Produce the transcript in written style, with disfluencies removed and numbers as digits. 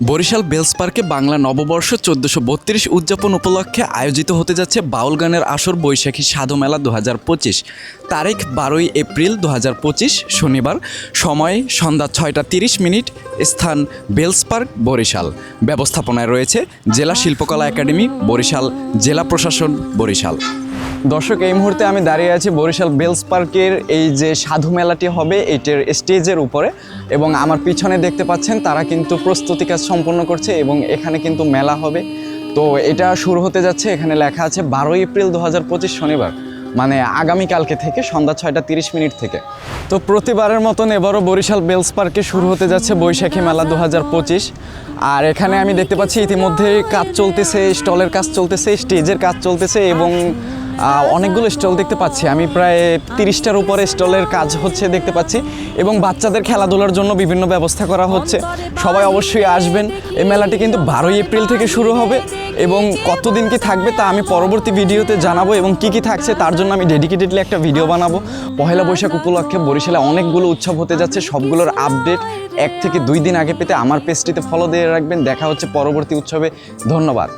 Barishal bells পার্কে বাংলা নববর্ষ 1432 উদযাপন উপলক্ষে আয়োজিত হতে যাচ্ছে বাউল গানের আসর বৈশাখী সাধু মেলা 2025। তারিখ 12 এপ্রিল 2025 শনিবার। সময় সন্ধ্যা 6:30। স্থান বেলস পার্ক বরিশাল। ব্যবস্থাপনায় রয়েছে জেলা শিল্পকলা একাডেমি বরিশাল, জেলা প্রশাসন বরিশাল। দর্শক, এই মুহূর্তে আমি দাঁড়িয়ে আছি বরিশাল বেলস পার্কের এই যে সাধু মেলাটি হবে এটার স্টেজের উপরে, এবং আমার পিছনে দেখতে পাচ্ছেন তারা কিন্তু প্রস্তুতি কাজ সম্পন্ন করছে এবং এখানে কিন্তু মেলা হবে। তো এটা শুরু হতে যাচ্ছে, এখানে লেখা আছে 12 এপ্রিল 2025 শনিবার, মানে আগামীকালকে থেকে সন্ধ্যা 6:30 থেকে। তো প্রতিবারের মতন এবারও বরিশাল বেলস পার্কে শুরু হতে যাচ্ছে বৈশাখী মেলা 2025। আর এখানে আমি দেখতে পাচ্ছি ইতিমধ্যে কাজ চলতেছে, স্টলের কাজ চলতেছে, স্টেজের কাজ চলতেছে এবং অনেকগুলো স্টল দেখতে পাচ্ছি আমি, প্রায় 30টার উপরে স্টলের কাজ হচ্ছে দেখতে পাচ্ছি, এবং বাচ্চাদের খেলাধুলার জন্য বিভিন্ন ব্যবস্থা করা হচ্ছে। সবাই অবশ্যই আসবেন। এই মেলাটি কিন্তু 12 এপ্রিল থেকে শুরু হবে এবং কতদিন কি থাকবে তা আমি পরবর্তী ভিডিওতে জানাবো, এবং কি থাকছে তার জন্য আমি ডেডিকেটেডলি একটা ভিডিও বানাবো। পহেলা বৈশাখ উপলক্ষে বরিশালে অনেকগুলো উৎসব হতে যাচ্ছে, সবগুলোর আপডেট 1 থেকে 2 দিন আগে পেতে আমার পেজটিতে ফলো দিয়ে রাখবেন। দেখা হচ্ছে পরবর্তী উৎসবে। ধন্যবাদ।